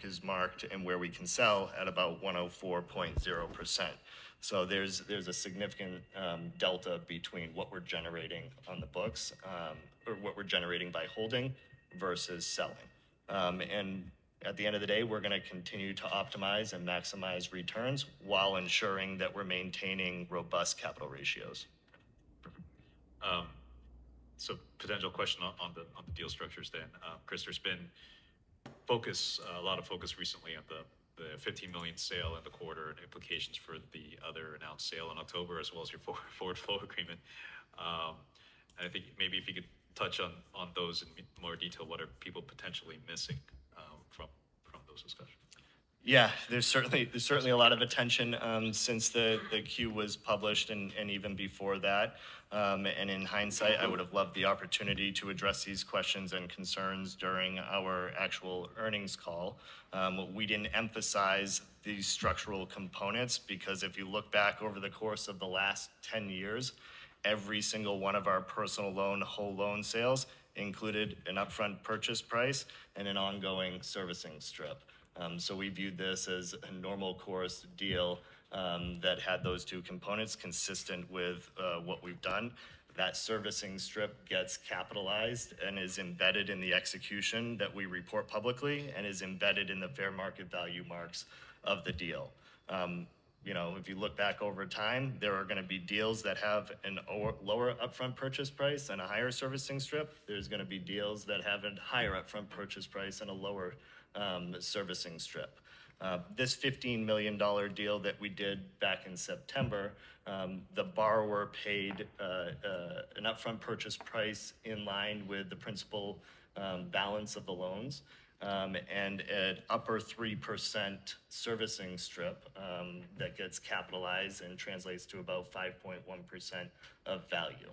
is marked and where we can sell at about 104.0%. So there's a significant delta between what we're generating on the books or what we're generating by holding versus selling. And at the end of the day, we're going to continue to optimize and maximize returns while ensuring that we're maintaining robust capital ratios. So potential question on the deal structures then. Chris, there's been a lot of focus recently on the 15 million sale in the quarter and implications for the other announced sale in October, as well as your forward flow agreement. And I think maybe if you could touch on those in more detail, what are people potentially missing from those discussions? Yeah, there's certainly a lot of attention since the Q was published and even before that. And in hindsight, I would have loved the opportunity to address these questions and concerns during our actual earnings call. We didn't emphasize these structural components because if you look back over the course of the last 10 years, every single one of our personal loan, whole loan sales included an upfront purchase price and an ongoing servicing strip. So we viewed this as a normal course deal that had those two components consistent with what we've done. That servicing strip gets capitalized and is embedded in the execution that we report publicly and is embedded in the fair market value marks of the deal. You know, if you look back over time, there are going to be deals that have a lower upfront purchase price and a higher servicing strip. There's going to be deals that have a higher upfront purchase price and a lower servicing strip. This $15 million deal that we did back in September, the borrower paid an upfront purchase price in line with the principal balance of the loans and an upper 3% servicing strip that gets capitalized and translates to about 5.1% of value.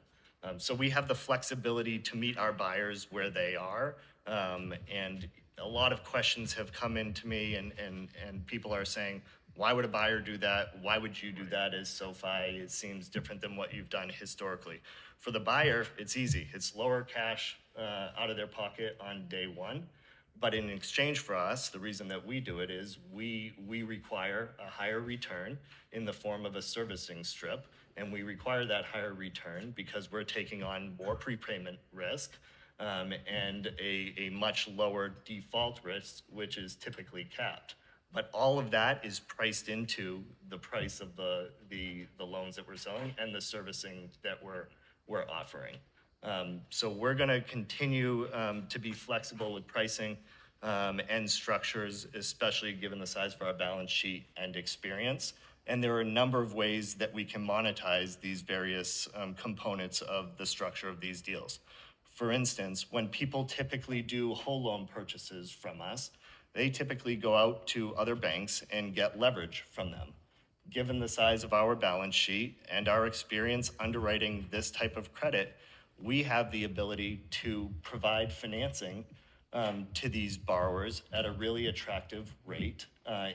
So we have the flexibility to meet our buyers where they are, and a lot of questions have come into me and people are saying, why would a buyer do that? Why would you do that as SOFI? It seems different than what you've done historically. For the buyer, it's easy. It's lower cash out of their pocket on day one. But in exchange for us, the reason that we do it is we require a higher return in the form of a servicing strip. And we require that higher return because we're taking on more prepayment risk and a much lower default risk, which is typically capped. But all of that is priced into the price of the loans that we're selling and the servicing that we're offering. So we're going to continue to be flexible with pricing and structures, especially given the size of our balance sheet and experience. And there are a number of ways that we can monetize these various components of the structure of these deals. For instance, when people typically do whole loan purchases from us, they typically go out to other banks and get leverage from them. Given the size of our balance sheet and our experience underwriting this type of credit, we have the ability to provide financing to these borrowers at a really attractive rate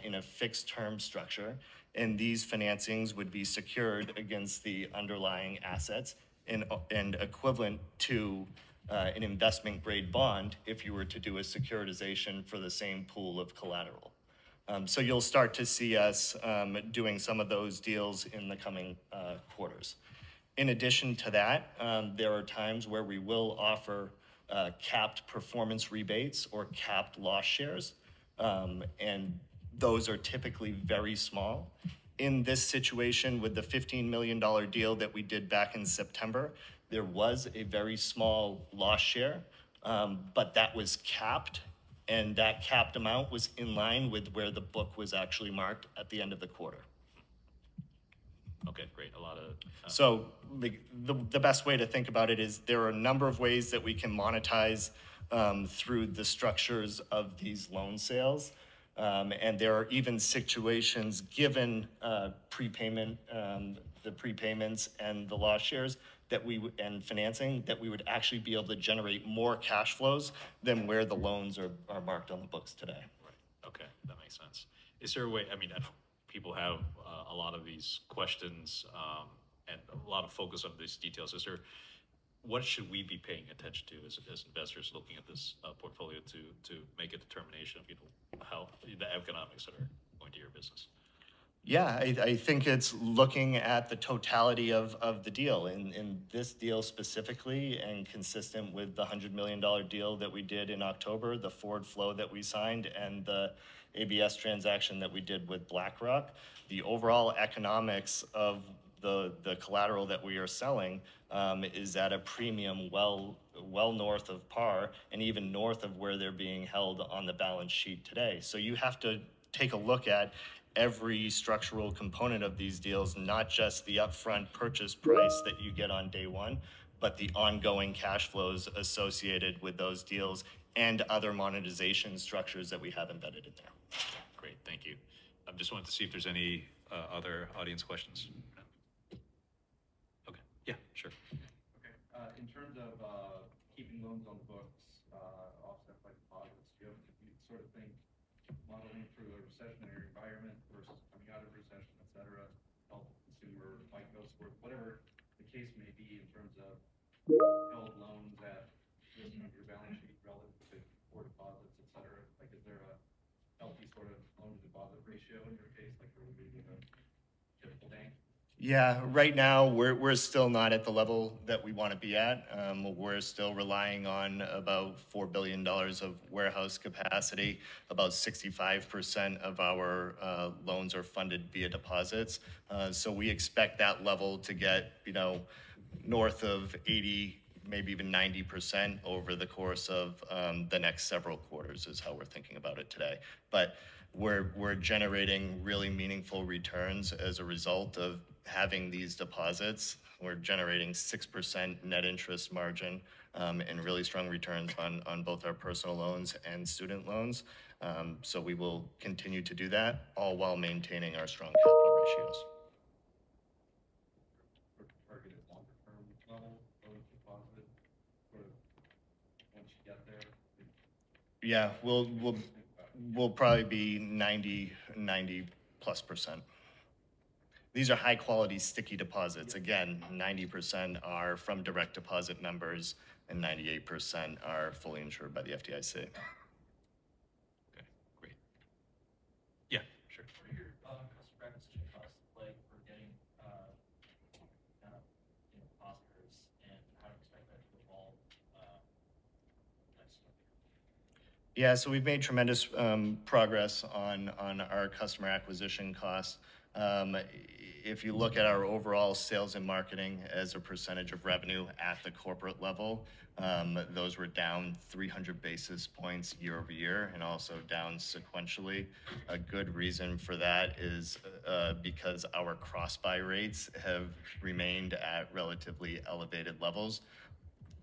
in a fixed term structure. And these financings would be secured against the underlying assets and equivalent to an investment grade bond if you were to do a securitization for the same pool of collateral. So you'll start to see us doing some of those deals in the coming quarters. In addition to that, there are times where we will offer capped performance rebates or capped loss shares, and those are typically very small. In this situation with the $15 million deal that we did back in September, there was a very small loss share, but that was capped, and that capped amount was in line with where the book was actually marked at the end of the quarter. Okay, great. A lot of... So the best way to think about it is there are a number of ways that we can monetize through the structures of these loan sales. And there are even situations given prepayment, the prepayments and the loss shares that and financing that we would actually be able to generate more cash flows than where the loans are marked on the books today. Right. Okay, that makes sense. Is there a way, I mean, I know people have a lot of these questions and a lot of focus on these details. Is there what should we be paying attention to as investors looking at this portfolio to make a determination of how the economics that are going to your business? Yeah, I think it's looking at the totality of the deal. In this deal specifically, and consistent with the $100 million deal that we did in October, the forward flow that we signed, and the ABS transaction that we did with BlackRock, the overall economics of the collateral that we are selling is at a premium well north of par, and even north of where they're being held on the balance sheet today. So you have to take a look at every structural component of these deals, not just the upfront purchase price that you get on day one, but the ongoing cash flows associated with those deals and other monetization structures that we have embedded in there. Great, thank you. I just wanted to see if there's any other audience questions. Okay, yeah, sure. Okay, in terms of keeping loans on the books, offset by deposits, do you sort of think modeling through a recessionary environment versus coming out of recession, et cetera, help consumer FICO score, whatever the case may be in terms of held loans at risk of your balance sheet relative to core deposits, et cetera? Like, is there a healthy sort of loan to deposit ratio in your case, like there would be with a typical bank? Yeah, right now we're still not at the level that we want to be at. We're still relying on about $4 billion of warehouse capacity. About 65% of our loans are funded via deposits. So we expect that level to get, north of 80, maybe even 90% over the course of the next several quarters is how we're thinking about it today. But we're generating really meaningful returns as a result of having these deposits. We're generating 6% net interest margin and really strong returns on both our personal loans and student loans. So we will continue to do that, all while maintaining our strong capital ratios. Targeted longer term level of deposit, sort of once you get there? Yeah, we'll probably be 90 plus percent. These are high quality sticky deposits. Again, 90% are from direct deposit members and 98% are fully insured by the FDIC. Okay, great. Yeah, sure. What are your customer acquisition costs like for getting depositors, and how do you expect that to evolve next year? Yeah, so we've made tremendous progress on our customer acquisition costs. If you look at our overall sales and marketing as a percentage of revenue at the corporate level, those were down 300 basis points year over year and also down sequentially. A good reason for that is because our cross-buy rates have remained at relatively elevated levels.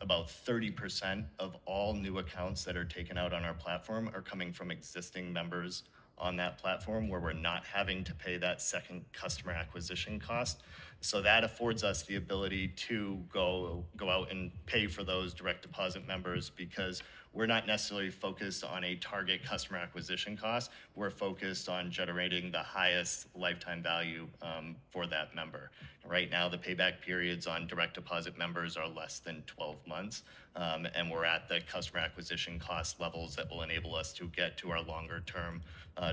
About 30% of all new accounts that are taken out on our platform are coming from existing members on that platform, where we're not having to pay that second customer acquisition cost. So that affords us the ability to go out and pay for those direct deposit members, because we're not necessarily focused on a target customer acquisition cost. We're focused on generating the highest lifetime value for that member. Right now, the payback periods on direct deposit members are less than 12 months, and we're at the customer acquisition cost levels that will enable us to get to our longer term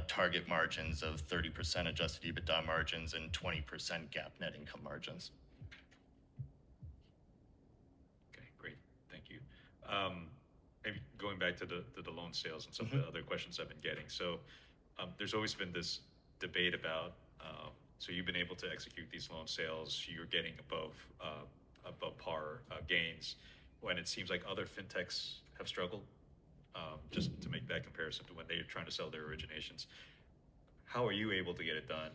target margins of 30% adjusted EBITDA margins and 20% GAAP net income margins. Okay, great, thank you. Maybe going back to the loan sales and some of the other questions I've been getting. So there's always been this debate about, so you've been able to execute these loan sales, you're getting above par gains, when it seems like other fintechs have struggled, just to make that comparison to when they're trying to sell their originations. How are you able to get it done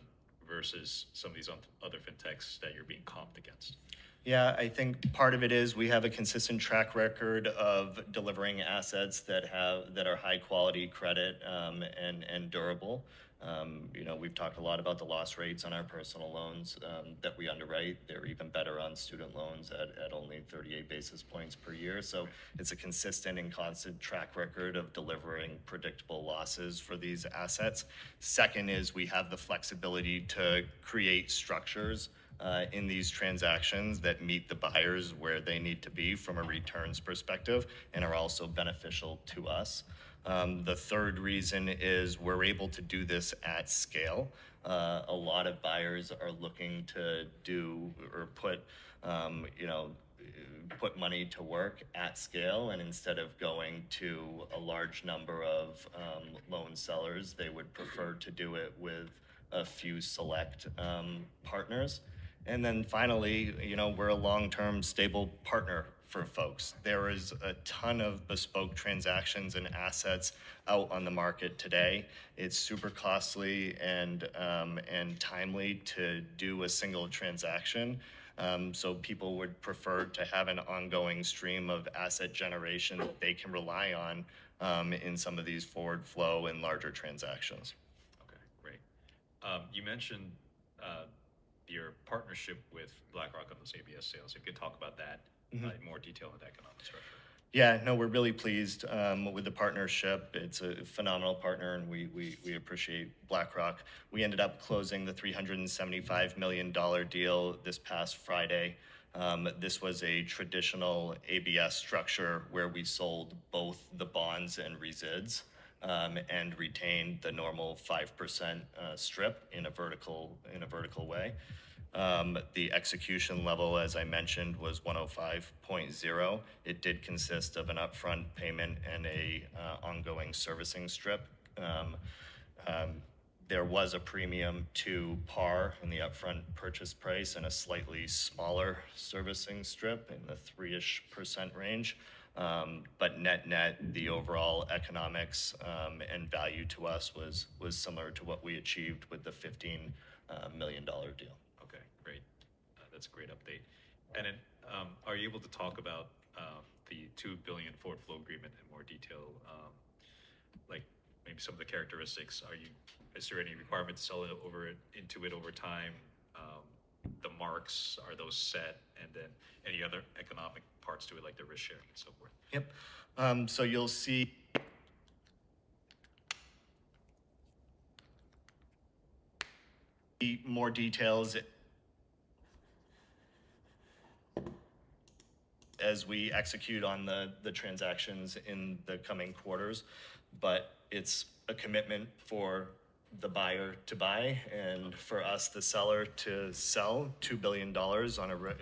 versus some of these other fintechs that you're being comped against? Yeah, I think part of it is we have a consistent track record of delivering assets that are high quality credit and durable. We've talked a lot about the loss rates on our personal loans that we underwrite. They're even better on student loans at only 38 basis points per year. So it's a consistent and constant track record of delivering predictable losses for these assets. Second is we have the flexibility to create structures in these transactions that meet the buyers where they need to be from a returns perspective and are also beneficial to us. The third reason is we're able to do this at scale. A lot of buyers are looking to do or put, put money to work at scale, and instead of going to a large number of loan sellers, they would prefer to do it with a few select partners. And then finally, we're a long-term stable partner for folks. There is a ton of bespoke transactions and assets out on the market today. It's super costly and timely to do a single transaction. So people would prefer to have an ongoing stream of asset generation that they can rely on in some of these forward flow and larger transactions. Okay, great. You mentioned your partnership with BlackRock on those ABS sales. If you could talk about that in more detail in the economic structure. Yeah, no, we're really pleased with the partnership. It's a phenomenal partner, and we appreciate BlackRock. We ended up closing the $375 million deal this past Friday. This was a traditional ABS structure where we sold both the bonds and resids and retained the normal 5% strip in a vertical way. The execution level, as I mentioned, was 105.0. It did consist of an upfront payment and a ongoing servicing strip. There was a premium to par in the upfront purchase price and a slightly smaller servicing strip in the 3% range. But net, the overall economics and value to us was similar to what we achieved with the $15 million deal. Okay, great. That's a great update. And then, are you able to talk about the $2 billion forward flow agreement in more detail? Like maybe some of the characteristics. Is there any requirement to sell into it over time? The marks, are those set? And then any other economic parts to it, like the risk sharing and so forth? Yep. So you'll see more details as we execute on the transactions in the coming quarters, but it's a commitment for the buyer to buy and for us, the seller, to sell $2 billion on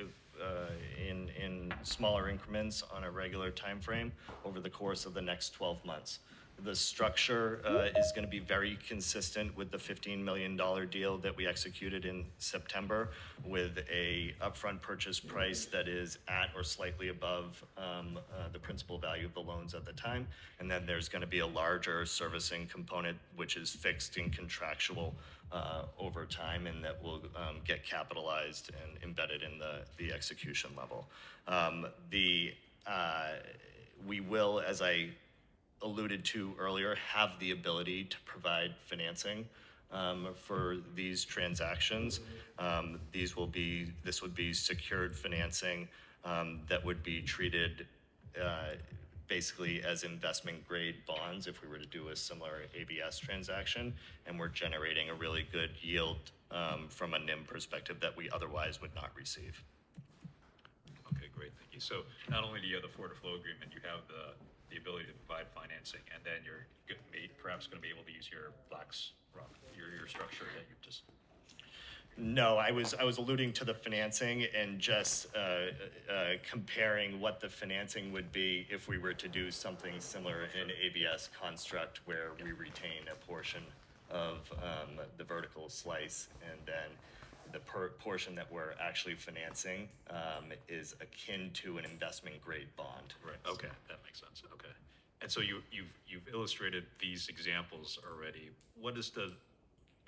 in smaller increments on a regular time frame over the course of the next 12 months. The structure is going to be very consistent with the $15 million deal that we executed in September, with a upfront purchase price that is at or slightly above the principal value of the loans at the time. And then there's going to be a larger servicing component, which is fixed and contractual over time, and that will get capitalized and embedded in the execution level. We will, as I alluded to earlier, have the ability to provide financing for these transactions. This would be secured financing that would be treated basically as investment grade bonds if we were to do a similar ABS transaction, and we're generating a really good yield from a NIM perspective that we otherwise would not receive. Okay, great, thank you. So not only do you have the forward flow agreement, you have the ability to provide financing, and then you're perhaps going to be able to use your BlackRock, your structure that you've just. No, I was alluding to the financing and just comparing what the financing would be if we were to do something similar in ABS construct, where we retain a portion of the vertical slice, and then the portion that we're actually financing is akin to an investment grade bond. Right. Okay, that makes sense. Okay, and so you've illustrated these examples already. What is the,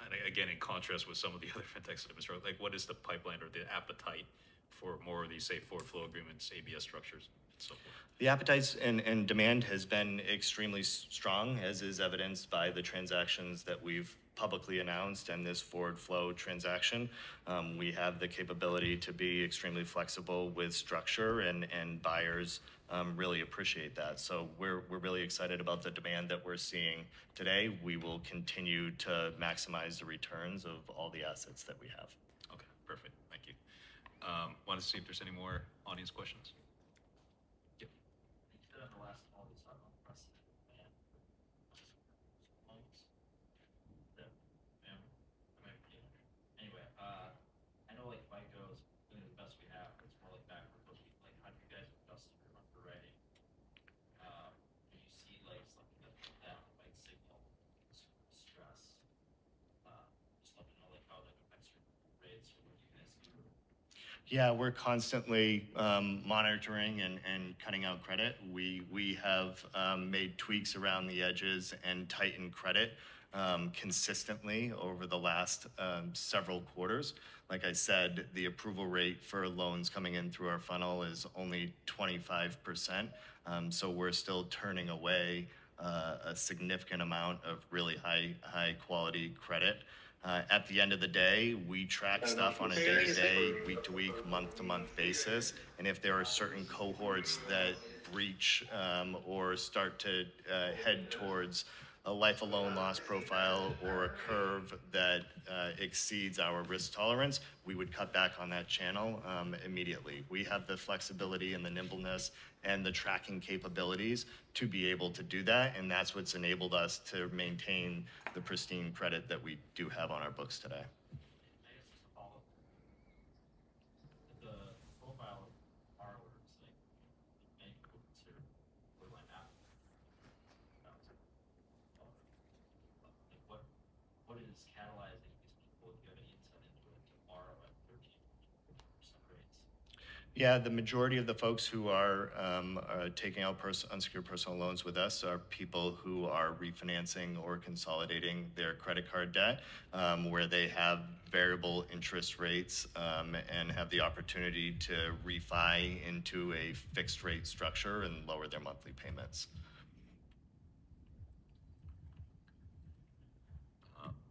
and again, in contrast with some of the other fintechs that have been struck, like what is the pipeline or the appetite for more of these, say, forward flow agreements, ABS structures, and so forth? The appetite and demand has been extremely strong, as is evidenced by the transactions that we've publicly announced and this forward flow transaction. We have the capability to be extremely flexible with structure, and buyers really appreciate that. So we're really excited about the demand that we're seeing today. We will continue to maximize the returns of all the assets that we have. Okay, perfect. Thank you. Want to see if there's any more audience questions? Yep. You said on the last call, you talked about precedent and loans. That, anyway, I know like FICO's doing the best we have, but it's more like backward looking. Like, how do you guys adjust your underwriting? Do you see like something that might signal stress? Just let me know like how that affects your rates or what you guys do. Yeah, we're constantly monitoring and cutting out credit. We have made tweaks around the edges and tightened credit consistently over the last several quarters. Like I said, the approval rate for loans coming in through our funnel is only 25%. So we're still turning away a significant amount of really high quality credit. At the end of the day, we track stuff on a day-to-day, week-to-week, month-to-month basis. And if there are certain cohorts that breach or start to head towards a life of loan loss profile or a curve that exceeds our risk tolerance, we would cut back on that channel immediately. We have the flexibility and the nimbleness and the tracking capabilities to be able to do that, and that's what's enabled us to maintain the pristine credit that we do have on our books today. I guess just a follow-up. The profile of borrowers, like many people consider borderline app. Like what is catalyzing these people? Do you have any insight into it to borrow at 13% rates? Yeah, the majority of the folks who are taking out unsecured personal loans with us are people who are refinancing or consolidating their credit card debt, where they have variable interest rates and have the opportunity to refi into a fixed rate structure and lower their monthly payments.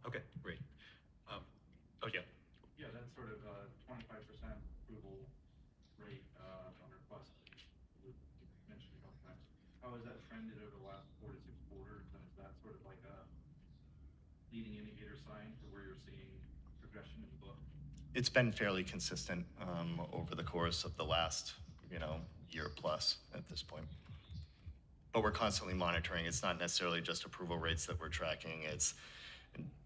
Okay, great. Oh yeah. Yeah, that's sort of 25% approval rate on request. You mentioned a couple times. How has that trended over the last 4 to 6 quarters? And is that sort of like a leading indicator sign for where you're seeing progression in the book? It's been fairly consistent over the course of the last, year plus at this point. But we're constantly monitoring. It's not necessarily just approval rates that we're tracking. It's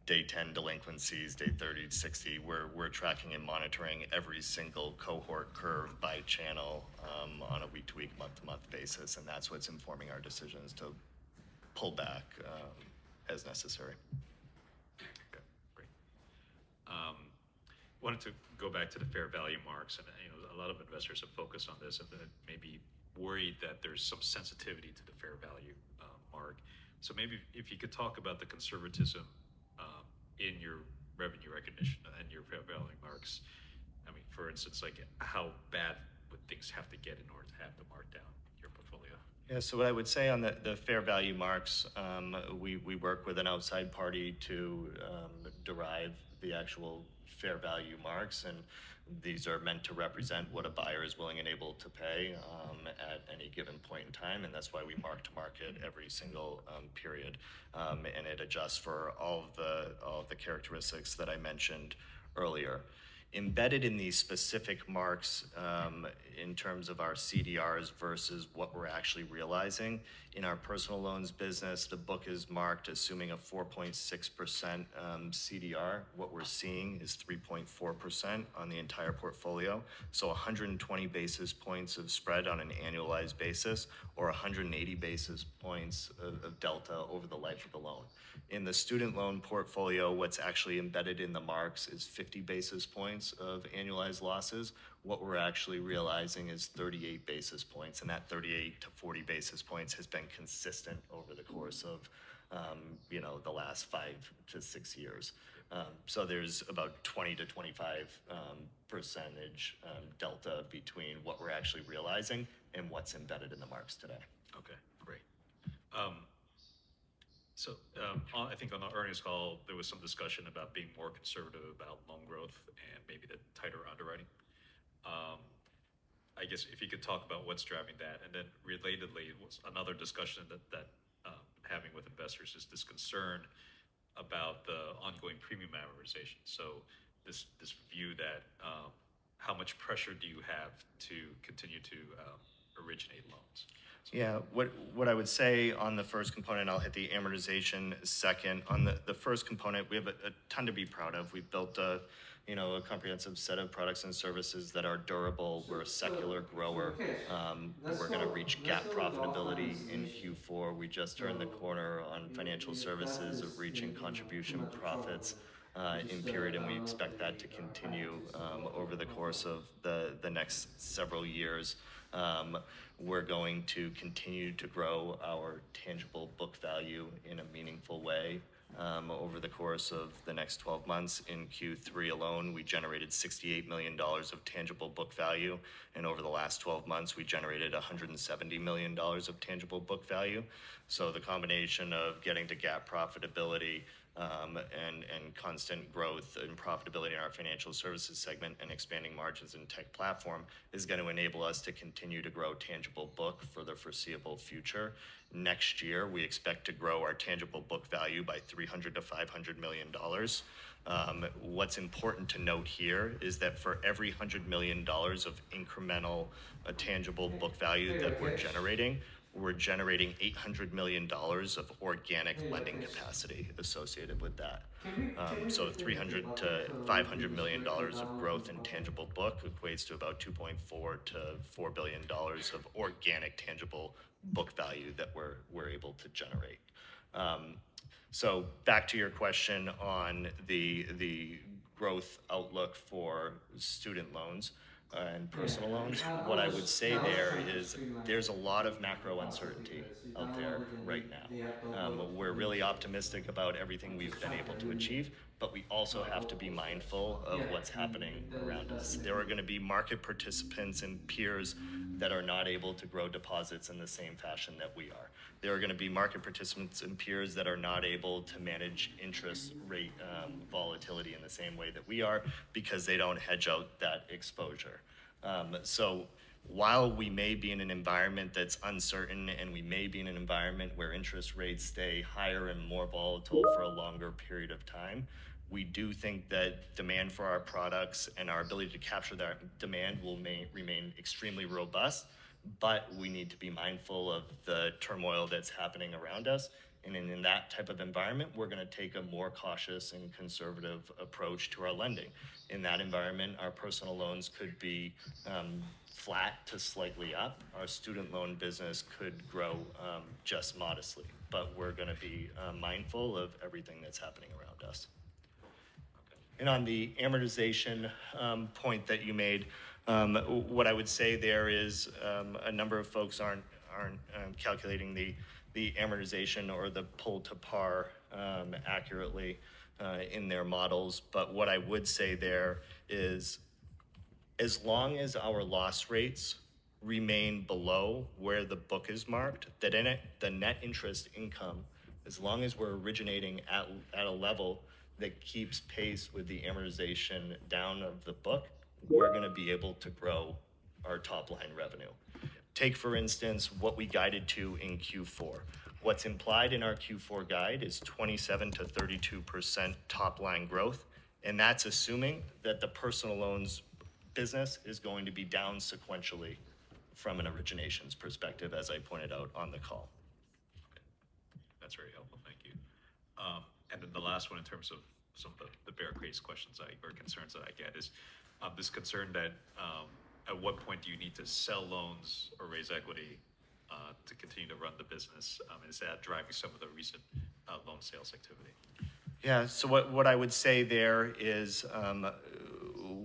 day 10 delinquencies, day 30 to 60. We're tracking and monitoring every single cohort curve by channel on a week-to-week, month-to-month basis, and that's what's informing our decisions to pull back as necessary. Okay, great. Wanted to go back to the fair value marks, and a lot of investors have focused on this and maybe worried that there's some sensitivity to the fair value mark. So maybe if you could talk about the conservatism in your revenue recognition and your fair value marks. I mean, for instance, like how bad would things have to get in order to have to mark down your portfolio? Yeah, so what I would say on the fair value marks, we work with an outside party to derive the actual fair value marks, and these are meant to represent what a buyer is willing and able to pay at any given point in time, and that's why we mark to market every single period, and it adjusts for all of the characteristics that I mentioned earlier. Embedded in these specific marks in terms of our CDRs versus what we're actually realizing, in our personal loans business, the book is marked assuming a 4.6% CDR. What we're seeing is 3.4% on the entire portfolio. So 120 basis points of spread on an annualized basis, or 180 basis points of delta over the life of the loan. In the student loan portfolio, what's actually embedded in the marks is 50 basis points of annualized losses. What we're actually realizing is 38 basis points, and that 38 to 40 basis points has been consistent over the course of the last 5 to 6 years. So there's about 20 to 25 percentage delta between what we're actually realizing and what's embedded in the marks today. Okay, great. I think on the earnings call, there was some discussion about being more conservative about loan growth and maybe the tighter underwriting. I guess if you could talk about what's driving that, and then relatedly, another discussion that having with investors is this concern about the ongoing premium amortization. So this view that how much pressure do you have to continue to originate loans? Yeah, what I would say on the first component, I'll hit the amortization second. On the first component, we have a ton to be proud of. We've built a comprehensive set of products and services that are durable. We're a secular grower. We're going to reach GAAP profitability in Q4. We just turned the corner on financial services of reaching contribution profits in period, and we expect that to continue over the course of the next several years. We're going to continue to grow our tangible book value in a meaningful way over the course of the next 12 months. In Q3 alone, we generated $68 million of tangible book value, and over the last 12 months, we generated $170 million of tangible book value. So the combination of getting to GAAP profitability and constant growth and profitability in our financial services segment and expanding margins in tech platform is going to enable us to continue to grow tangible book for the foreseeable future. Next year, we expect to grow our tangible book value by $300 to $500 million. What's important to note here is that for every $100 million of incremental tangible book value that we're generating $800 million of organic lending capacity associated with that. So $300 to $500 million of growth in tangible book equates to about $2.4 to $4 billion of organic tangible book value that we're able to generate. So back to your question on the growth outlook for student loans and personal loans, what I would say there is there's a lot of macro uncertainty out there right now. We're really optimistic about everything we've been able to achieve, but we also have to be mindful of what's happening around us. There are going to be market participants and peers that are not able to grow deposits in the same fashion that we are. There are going to be market participants and peers that are not able to manage interest rate volatility in the same way that we are because they don't hedge out that exposure. So while we may be in an environment that's uncertain and we may be in an environment where interest rates stay higher and more volatile for a longer period of time, we do think that demand for our products and our ability to capture that demand will remain extremely robust, but we need to be mindful of the turmoil that's happening around us. And in that type of environment, we're going to take a more cautious and conservative approach to our lending. In that environment, our personal loans could be flat to slightly up. Our student loan business could grow just modestly, but we're going to be mindful of everything that's happening around us. And on the amortization point that you made, what I would say there is a number of folks aren't calculating the amortization or the pull to par accurately in their models. But what I would say there is as long as our loss rates remain below where the book is marked, that in it, the net interest income, as long as we're originating at a level that keeps pace with the amortization down of the book, we're going to be able to grow our top line revenue. Take, for instance, what we guided to in Q4. What's implied in our Q4 guide is 27 to 32% top line growth, and that's assuming that the personal loans business is going to be down sequentially from an originations perspective, as I pointed out on the call. Okay. That's very helpful, thank you. And then the last one in terms of some of the bear case questions or concerns that I get is this concern that at what point do you need to sell loans or raise equity to continue to run the business? Is that driving some of the recent loan sales activity? Yeah, so what I would say there is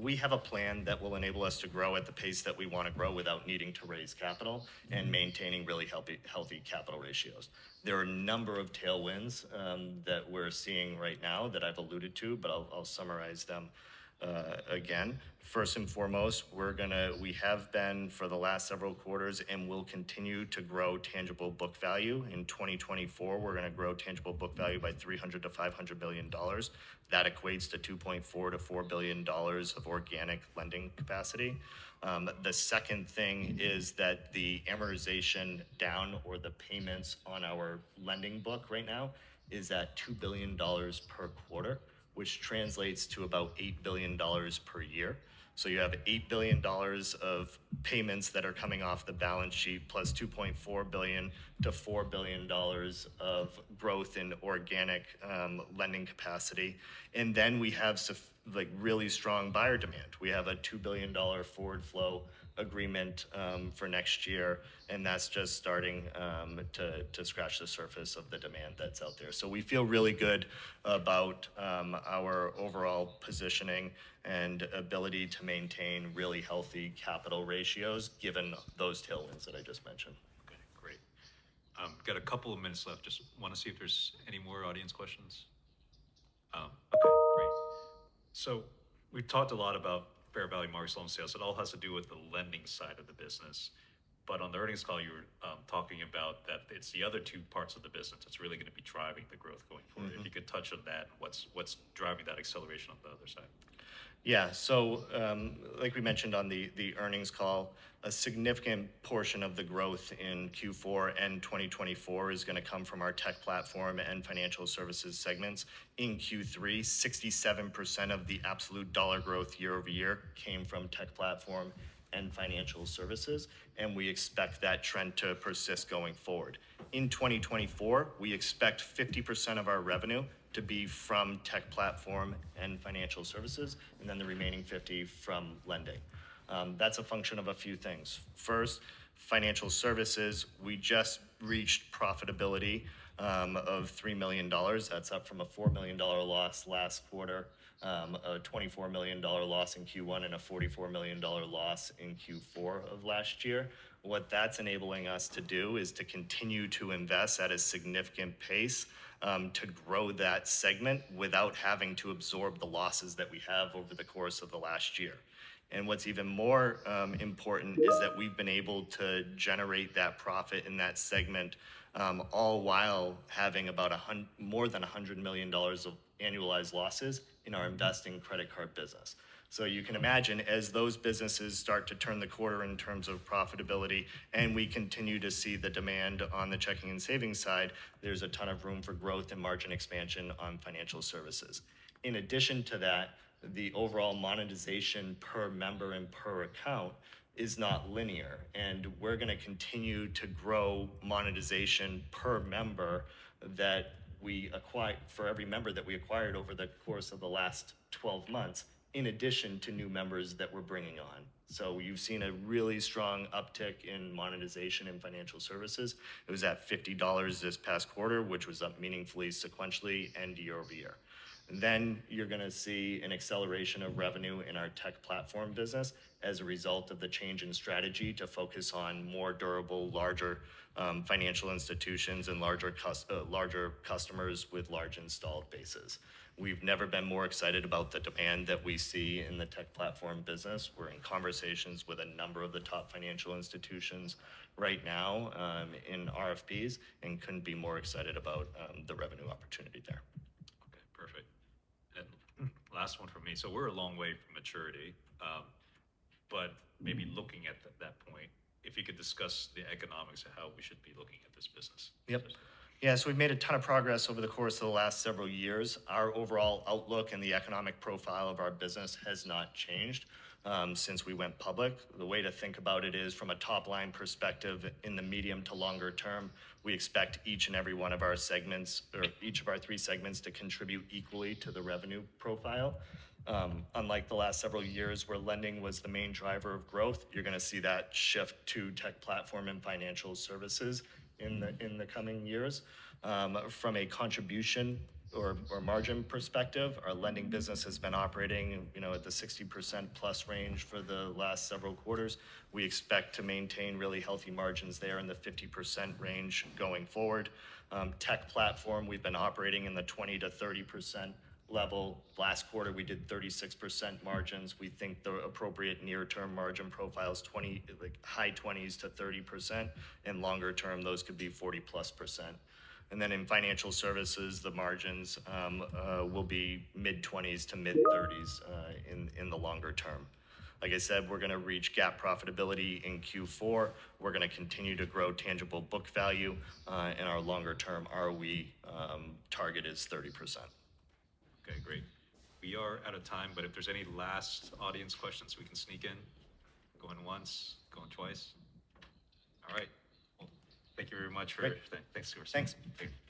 we have a plan that will enable us to grow at the pace that we want to grow without needing to raise capital and maintaining really healthy capital ratios. There are a number of tailwinds that we're seeing right now that I've alluded to, but I'll summarize them again. First and foremost, we have been for the last several quarters and will continue to grow tangible book value. In 2024, we're going to grow tangible book value by $300 to $500 million. That equates to $2.4 to $4 billion of organic lending capacity. The second thing is that the amortization down or the payments on our lending book right now is at $2 billion per quarter, which translates to about $8 billion per year. So you have $8 billion of payments that are coming off the balance sheet, plus $2.4 billion to $4 billion of growth in organic lending capacity. And then we have really strong buyer demand. We have a $2 billion forward flow agreement for next year, and that's just starting to scratch the surface of the demand that's out there. So we feel really good about our overall positioning and ability to maintain really healthy capital ratios given those tailwinds that I just mentioned. Okay, great. Got a couple of minutes left. Just want to see if there's any more audience questions. Okay, great. So we've talked a lot about fair value marks, loan sales. It all has to do with the lending side of the business. But on the earnings call, you were talking about that it's the other two parts of the business that's really going to be driving the growth going forward. If you could touch on that, what's driving that acceleration on the other side? Yeah, so like we mentioned on the earnings call, a significant portion of the growth in Q4 and 2024 is going to come from our tech platform and financial services segments. In Q3, 67% of the absolute dollar growth year over year came from tech platform and financial services, and we expect that trend to persist going forward. In 2024, we expect 50% of our revenue to be from tech platform and financial services, and then the remaining 50 from lending. That's a function of a few things. First, financial services, we just reached profitability of $3 million. That's up from a $4 million loss last quarter, a $24 million loss in Q1, and a $44 million loss in Q4 of last year. What that's enabling us to do is to continue to invest at a significant pace to grow that segment without having to absorb the losses that we have over the course of the last year. And what's even more important is that we've been able to generate that profit in that segment all while having about more than $100 million of annualized losses in our investing credit card business. So you can imagine as those businesses start to turn the corner in terms of profitability and we continue to see the demand on the checking and savings side, there's a ton of room for growth and margin expansion on financial services. In addition to that, the overall monetization per member and per account is not linear, and we're going to continue to grow monetization per member that we acquire for every member that we acquired over the course of the last 12 months, in addition to new members that we're bringing on. So you've seen a really strong uptick in monetization in financial services. It was at $50 this past quarter, which was up meaningfully sequentially and year over year. And then you're going to see an acceleration of revenue in our tech platform business as a result of the change in strategy to focus on more durable, larger financial institutions and larger customers with large installed bases. We've never been more excited about the demand that we see in the tech platform business. We're in conversations with a number of the top financial institutions right now in RFPs and couldn't be more excited about the revenue opportunity there. Okay, perfect. And last one from me. So we're a long way from maturity, but maybe looking at that point, if you could discuss the economics of how we should be looking at this business. Yep. Yeah, so we've made a ton of progress over the course of the last several years. Our overall outlook and the economic profile of our business has not changed since we went public. The way to think about it is from a top-line perspective in the medium to longer term, we expect each and every one of our segments, or each of our three segments, to contribute equally to the revenue profile. Unlike the last several years where lending was the main driver of growth, you're going to see that shift to tech platform and financial services in the coming years. From a contribution or margin perspective, our lending business has been operating, at the 60% plus range for the last several quarters. We expect to maintain really healthy margins there in the 50% range going forward. Tech platform, we've been operating in the 20 to 30% level. Last quarter, we did 36% margins. We think the appropriate near-term margin profile is high 20s to 30%, and longer term, those could be 40+%. And then in financial services, the margins will be mid-20s to mid-30s in the longer term. Like I said, we're going to reach GAAP profitability in Q4. We're going to continue to grow tangible book value, and our longer-term ROE target is 30%. Okay, great. We are out of time, but if there's any last audience questions we can sneak in, going once, going twice. All right. Well, thank you very much for, Great. thanks, Stuart. Thanks. Thank you.